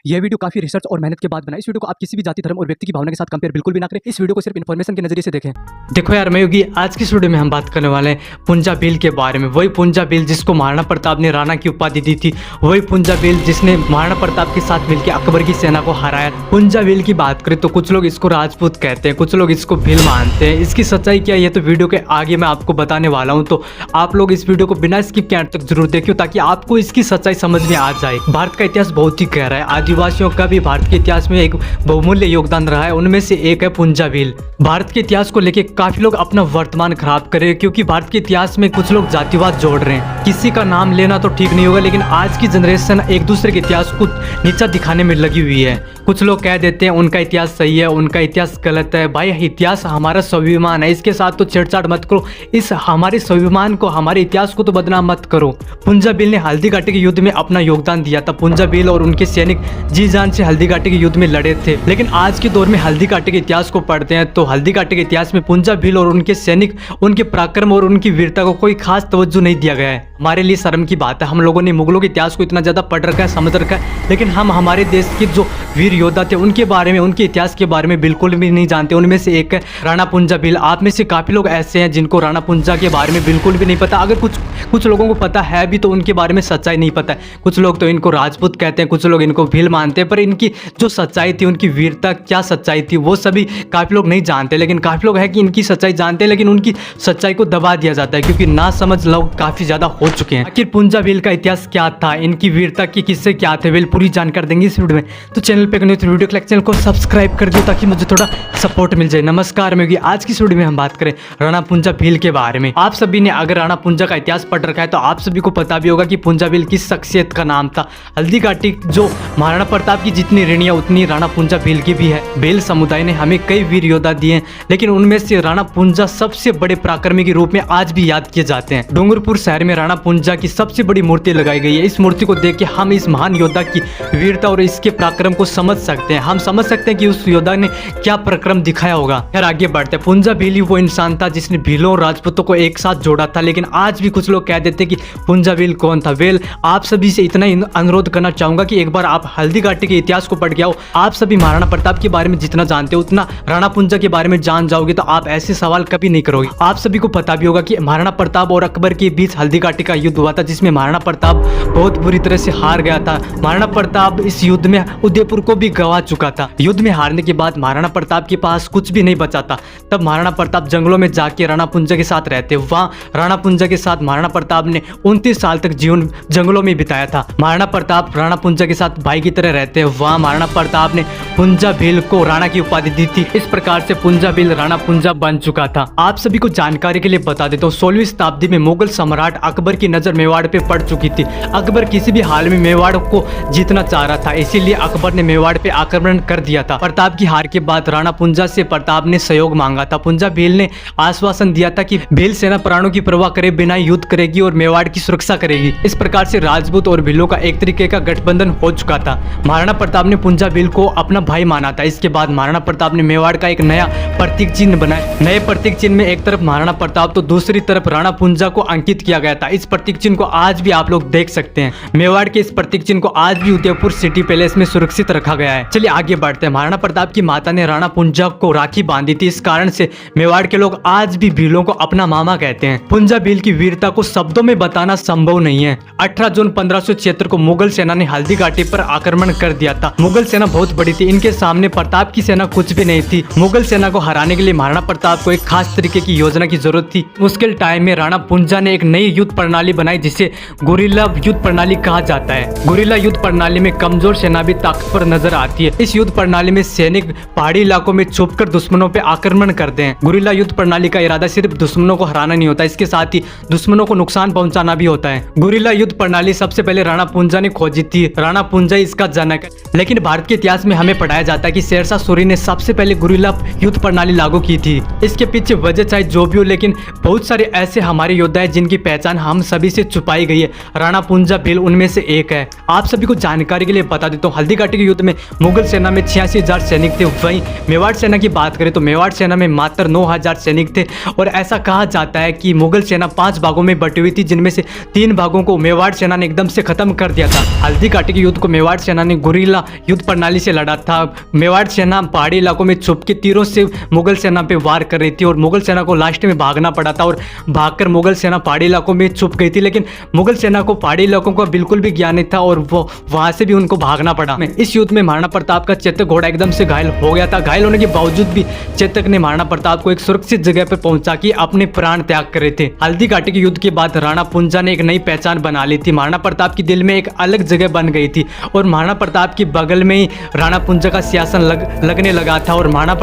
यह वीडियो काफी रिसर्च और मेहनत के बाद बना। इस वीडियो को आप किसी भी जाति, धर्म और व्यक्ति की भावना के साथ कंपेयर बिल्कुल भी ना करें। इस वीडियो को सिर्फ इन्फॉर्मेशन के नजरिए से देखें। देखो यार मैं योगी, आज की इस वीडियो में हम बात करने वाले हैं पुंजा भील के बारे में। वही पुंजा भील जिसको महाराणा प्रताप ने राणा की उपाधि दी थी, वही पुंजा भील जिसने महाराणा प्रताप के साथ मिलकर अकबर की सेना को हराया। पुंजा भील की बात करें तो कुछ लोग इसको राजपूत कहते हैं, कुछ लोग इसको भील मानते हैं। इसकी सच्चाई क्या है ये तो वीडियो के आगे मैं आपको बताने वाला हूँ, तो आप लोग इस वीडियो को बिना स्किप के अंत तक जरूर देखिए ताकि आपको इसकी सच्चाई समझ में आ जाए। भारत का इतिहास बहुत ही गहरा है। आदिवासियों का भी भारत के इतिहास में एक बहुमूल्य योगदान रहा है, उनमें से एक है पुंजा भील। भारत के इतिहास को लेकर काफी लोग अपना वर्तमान खराब कर रहे हैं क्योंकि भारत के इतिहास में कुछ लोग जातिवाद जोड़ रहे हैं। किसी का नाम लेना तो ठीक नहीं होगा, लेकिन आज की जनरेशन एक दूसरे के इतिहास को नीचा दिखाने में लगी हुई है। कुछ लोग कह देते हैं उनका इतिहास सही है, उनका इतिहास गलत है। भाई इतिहास हमारा स्वाभिमान है, इसके साथ तो छेड़छाड़ मत करो। इस हमारे स्वाभिमान को, हमारे इतिहास को तो बदनाम मत करो। पुंजा भील ने हल्दी घाटी के युद्ध में अपना योगदान दिया था। पुंजा भील और उनके सैनिक जी जान से हल्दी घाटी के युद्ध में लड़े थे, लेकिन आज के दौर में हल्दी घाटी के इतिहास को पढ़ते हैं तो हल्दी घाटी के इतिहास में पुंजा भील और उनके सैनिक, उनके पराक्रम और उनकी वीरता को कोई खास तवज्जो नहीं दिया गया है। हमारे लिए शर्म की बात है, हम लोगों ने मुगलों के इतिहास को इतना ज्यादा पढ़ रखा है, समझ रखा है, लेकिन हम हमारे देश के जो वीर योद्धा थे उनके बारे में, उनके इतिहास के बारे में बिल्कुल भी नहीं जानते। उनमें से एक है राणा पुंजा भील। आप में से काफी लोग ऐसे हैं जिनको राणा पुंजा के बारे में बिल्कुल भी नहीं पता। अगर कुछ लोगों को पता है भी तो उनके बारे में सच्चाई नहीं पता है। कुछ लोग तो इनको राजपूत कहते हैं, कुछ लोग इनको भील मानते हैं, पर इनकी जो सच्चाई थी, उनकी वीरता क्या सच्चाई थी वो सभी काफी लोग नहीं जानते। लेकिन काफी लोग हैं कि इनकी सच्चाई जानते हैं, लेकिन उनकी सच्चाई को दबा दिया जाता है क्योंकि ना समझ लोग काफी ज्यादा हो चुके हैं। आखिर पुंजा भील का इतिहास क्या था, इनकी वीरता की किस्से क्या थे, वेल पूरी जानकारी देंगे इस वीडियो में। तो चैनल पे वीडियो को लाइक, चैनल को सब्सक्राइब कर दो ताकि मुझे थोड़ा सपोर्ट मिल जाए। नमस्कार मैं योगी, आज की इस वीडियो में हम बात करें राणा पुंजा भील के बारे में। आप सभी ने अगर राणा पुंजा का इतिहास पढ़ रखा है तो आप सभी को पता भी होगा कि पुंजा भील किस शख्सियत का नाम था। हल्दी घाटी जो महाराणा प्रताप की जितनी ऋणियां उतनी राणा पुंजा भील की भी है। भील समुदाय ने हमें कई वीर योद्धा दिए हैं, लेकिन उनमें से राणा पुंजा सबसे बड़े पराक्रमी के रूप में आज भी याद किए जाते हैं। डूंगरपुर शहर में राणा पुंजा की सबसे बड़ी मूर्ति लगाई गई है। इस मूर्ति को देख के हम इस महान योद्धा की वीरता और इसके पराक्रम को समझ सकते हैं। हम समझ सकते हैं कि उस योद्धा ने क्या पराक्रम दिखाया होगा। यार आगे बढ़ते हैं। पुंजा भील ही वो इंसान था जिसने भीलों और राजपूतों को एक साथ जोड़ा था, लेकिन आज भी कुछ लोग कह देते हैं कि पुंजा भील कौन था। वेल आप सभी से इतना ही अनुरोध करना चाहूंगा कि एक बार आप हल्दी घाटी के इतिहास को पढ़ के आओ। आप सभी महाराणा प्रताप के बारे में जितना जानते हो उतना राणा पुंजा के बारे में जान जाओगे, तो आप ऐसे सवाल कभी नहीं करोगे। आप सभी को पता भी होगा कि महाराणा प्रताप और अकबर के बीच हल्दी घाटी का युद्ध हुआ था, जिसमें महाराणा प्रताप बहुत बुरी तरह से हार गया था। महाराणा प्रताप इस युद्ध में उदयपुर को भी गंवा चुका था। युद्ध में हारने के बाद महाराणा प्रताप के पास कुछ भी नहीं बचा था। तब महाराणा प्रताप जंगलों में जाके राणा पुंजा के साथ रहते। वहां राणा पुंजा के साथ महाराणा प्रताप ने 29 साल तक जीवन जंगलों में बिताया था। महाराणा प्रताप राणा पुंजा के साथ भाई की तरह रहते। वहां महाराणा प्रताप ने पुंजा भील को राणा की उपाधि दी थी। इस प्रकार से पुंजा भील राणा पुंजा बन चुका था। आप सभी को जानकारी के लिए बता देता हूँ, 16वीं शताब्दी में मुगल सम्राट अकबर की नजर मेवाड़ पे पड़ चुकी थी। अकबर किसी भी हाल में मेवाड़ को जीतना चाह रहा था, इसीलिए अकबर ने मेवाड़ पे आक्रमण कर दिया था। प्रताप की हार के बाद राणा पुंजा से प्रताप ने सहयोग मांगा था। पुंजा भील ने आश्वासन दिया था कि भील सेना प्राणों की परवाह करे बिना युद्ध करेगी और मेवाड़ की सुरक्षा करेगी। इस प्रकार से राजपूत और भीलों का एक तरीके का गठबंधन हो चुका था। महाराणा प्रताप ने पुंजा भील को अपना भाई माना था। इसके बाद महाराणा प्रताप ने मेवाड़ का एक नया प्रतीक चिन्ह बनाया। नए प्रतीक चिन्ह में एक तरफ महाराणा प्रताप तो दूसरी तरफ राणा पुंजा को अंकित किया गया था। इस प्रतीक चिन्ह को आज भी आप लोग देख सकते हैं। मेवाड़ के इस प्रतीक चिन्ह को आज भी उदयपुर सिटी पैलेस में सुरक्षित रखा गया है। चलिए आगे बढ़ते हैं। महाराणा प्रताप की माता ने राणा पुंजा को राखी बांधी थी, इस कारण से मेवाड़ के लोग आज भी भीलों को अपना मामा कहते हैं। पुंजा भील की वीरता को शब्दों में बताना संभव नहीं है। 18 जून 1576 को मुगल सेना ने हल्दी घाटी पर आक्रमण कर दिया था। मुगल सेना बहुत बड़ी थी, इनके सामने प्रताप की सेना कुछ भी नहीं थी। मुगल सेना को हराने के लिए महाराणा प्रताप को एक खास तरीके की योजना की जरूरत थी। मुश्किल टाइम में राणा पुंजा ने एक नई युद्ध प्रणाली बनाई जिसे गुरिल्ला युद्ध प्रणाली कहा जाता है। गुरिल्ला युद्ध प्रणाली में कमजोर सेना भी ताकतवर नजर आती है। इस युद्ध प्रणाली में सैनिक पहाड़ी इलाकों में छुपकर दुश्मनों पे आक्रमण करते हैं। गुरिल्ला युद्ध प्रणाली का इरादा सिर्फ दुश्मनों को हराना नहीं होता, इसके साथ ही दुश्मनों को नुकसान पहुंचाना भी होता है। गुरिल्ला युद्ध प्रणाली सबसे पहले राणा पुंजा ने खोजी थी। राणा पुंजा इसका जनक है, लेकिन भारत के इतिहास में हमें पढ़ाया जाता है कि शेरशाह सूरी ने सबसे पहले गुरिल्ला युद्ध प्रणाली लागू की थी। इसके पीछे वजह चाहे जो भी हो, लेकिन बहुत सारे ऐसे हमारे योद्धा हैं जिनकी पहचान हम सभी से छुपाई गई है। राणा पुंजा भील उनमें से एक है। आप सभी को जानकारी के लिए बता देता हूँ, हल्दी घाटी के युद्ध में मुगल सेना में 86,000 सैनिक थे। वहीं मेवाड़ सेना की बात करें तो मेवाड़ सेना में मात्र 9,000 सैनिक थे। और ऐसा कहा जाता है कि मुगल सेना 5 भागों में बटी हुई थी, जिनमें से 3 भागों को मेवाड़ सेना ने एकदम से खत्म कर दिया था। हल्दी घाटी के युद्ध को मेवाड़ सेना ने गुरिल्ला युद्ध प्रणाली से लड़ा था। मेवाड़ सेना पहाड़ी इलाकों में छुप के तीरों से मुगल सेना पे वार कर रही थी और मुगल सेना को लास्ट में भागना पड़ा था और भागकर मुगल सेना पहाड़ी इलाकों में छुप गई थी। लेकिन मुगल सेना को पहाड़ी इलाकों का बिल्कुल भी ज्ञान नहीं था और वो वहां से भी उनको भागना पड़ा। इस युद्ध में महाराणा प्रताप का चेतक घोड़ा एकदम से घायल हो गया था। घायल होने के बावजूद भी चेतक ने महाराणा प्रताप को एक सुरक्षित जगह पर पहुंचा के अपने प्राण त्याग कर रहे थे। हल्दी घाटी के युद्ध के बाद राणा पुंजा ने एक नई पहचान बना ली थी। महाराणा प्रताप के दिल में एक अलग जगह बन गई थी और महाराणा प्रताप के बगल में ही राणा पुंजा का सिंहासन लगने लगा था। और महाराणा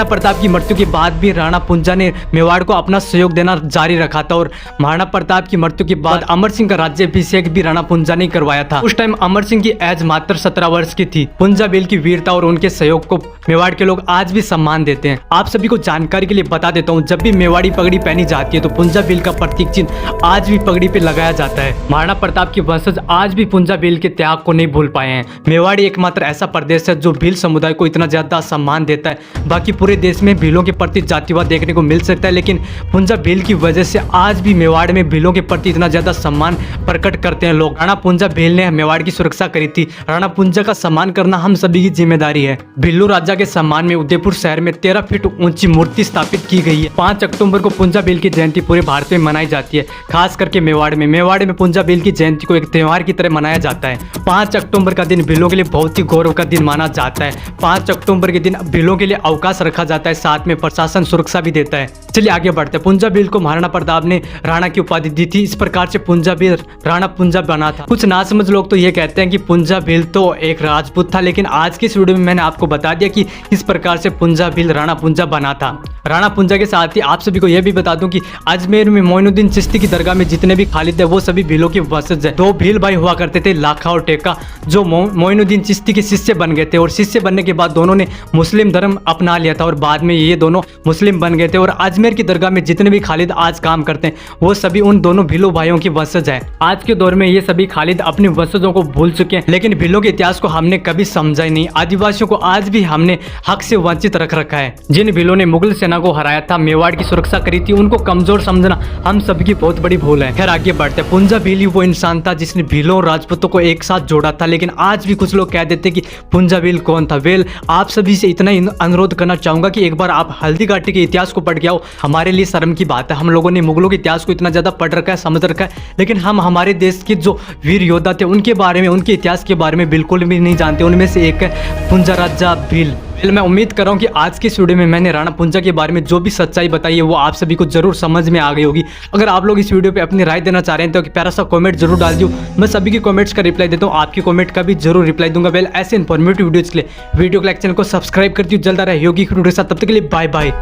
प्रताप की मृत्यु के बाद भी राणा पुंजा ने मेवाड़ को अपना सहयोग देना जारी रखा था। और महाराणा प्रताप की मृत्यु के बाद अमर सिंह का राज्याभिषेक भी राणा पुंजा ने करवाया था। उस टाइम अमर सिंह की एज मात्र 17 वर्ष की थी। पुंजा भील की वीरता और उनके सहयोग को मेवाड़ के लोग आज भी सम्मान देते हैं। आप सभी को जानकारी के लिए बता देता हूँ, जब भी मेवाड़ी पगड़ी पहनी जाती है तो पुंजा भील का प्रतीक चिन्ह आज भी पगड़ी पे लगाया जाता है। महाराणा प्रताप के वंशज आज भी पुंजा भील के त्याग को नहीं भूल पाए हैं। मेवाड़ी एकमात्र ऐसा प्रदेश है जो भील समुदाय को इतना ज्यादा सम्मान देता है। बाकी पूरे देश में भीलों के प्रति जातिवाद देखने को मिल सकता है, लेकिन पुंजा भील की वजह से आज भी मेवाड़ में भीलों के प्रति इतना ज्यादा सम्मान प्रकट करते हैं लोग। राणा पुंजा भील ने मेवाड़ की सुरक्षा करी थी। राणा पुंजा का सम्मान करना हम सभी की जिम्मेदारी है। भिल्लू राजा के सम्मान में उदयपुर शहर में 13 फीट ऊंची मूर्ति स्थापित की गई है। 5 अक्टूबर को पुंजा भील की जयंती पूरे भारत में मनाई जाती है, खास करके मेवाड़ में पुंजा भील की जयंती को एक त्योहार की तरह मनाया जाता है। 5 अक्टूबर का दिन भीलों के लिए बहुत ही गौरव का दिन माना जाता है। 5 अक्टूबर के दिन भीलों के लिए अवकाश रखा जाता है, साथ में प्रशासन सुरक्षा भी देता है। चलिए आगे बढ़ते हैं। पुंजा भील को महाराणा प्रताप ने राणा की उपाधि दी थी। इस प्रकार से पुंजा भील राणा पुंजा बना था। कुछ नासमझ लोग तो ये कहते हैं कि पुंजा भील तो एक राजपूत था, लेकिन आज की इस वीडियो में मैंने आपको बता दिया कि इस प्रकार से पुंजा भील राणा पुंजा बना था। राणा पुंजा के साथ ही आप सभी को यह भी बता दूं कि अजमेर में मोइनुद्दीन चिश्ती की दरगाह में जितने भी खालिद है वो सभी भीलों के वंशज है। 2 भील भाई हुआ करते थे, लाखा और टेका, जो मोइनुद्दीन चिश्ती के शिष्य बन गए थे। और शिष्य बनने के बाद दोनों ने मुस्लिम धर्म अपना लिया था और बाद में ये दोनों मुस्लिम बन गए थे। और अजमेर की दरगाह में जितने भी खालिद आज काम करते हैं वो सभी उन दोनों भीलों भाइयों के वंशज है। आज के दौर में ये सभी खालिद अपने वंशजों को भूल चुके हैं, लेकिन भीलों के इतिहास को हमने कभी समझा ही नहीं। आदिवासियों को आज भी हमने हक से वंचित रख रखा है। जिन भीलों ने मुगल सेना को हराया था, मेवाड़ की सुरक्षा करी थी, उनको कमजोर समझना हम सबकी बहुत बड़ी भूल है। खैर आगे बढ़ते हैं। पुंजा भील ही वो इंसान था जिसने भीलों और राजपूतों को एक साथ जोड़ा था, लेकिन आज भी कुछ लोग कह देते कि पुंजा भील कौन था। वेल, आप सभी से इतना ही अनुरोध करना चाहूंगा कि एक बार आप हल्दी घाटी के इतिहास को पढ़ के आओ। हमारे लिए शर्म की बात है, हम लोगों ने मुगलों के इतिहास को इतना ज्यादा पढ़ रखा है, समझ रखा है, लेकिन हम हमारे देश के जो वीर योद्धा थे उनके बारे में, उनके इतिहास के बारे में बिल्कुल भी नहीं जानते। उनमें से एक है पुंजा राजा भील। मैं उम्मीद कर रहा हूँ कि आज की इस वीडियो में मैंने राणा पुंजा के बारे में जो भी सच्चाई बताई है वो आप सभी को जरूर समझ में आ गई होगी। अगर आप लोग इस वीडियो पे अपनी राय देना चाह रहे हैं तो प्यारा सा कमेंट जरूर डाल दियो। मैं सभी के कमेंट्स का रिप्लाई देता हूँ, आपकी कमेंट का भी जरूर रिप्लाई दूंगा। वेल, ऐसे इन्फॉर्मेटिव वीडियोज के लिए वीडियो को लाइक, चैनल को सब्सक्राइब कर दियो। जल्द आ रहा है योगी वीडियो के साथ, तब तक के लिए बाय बाय।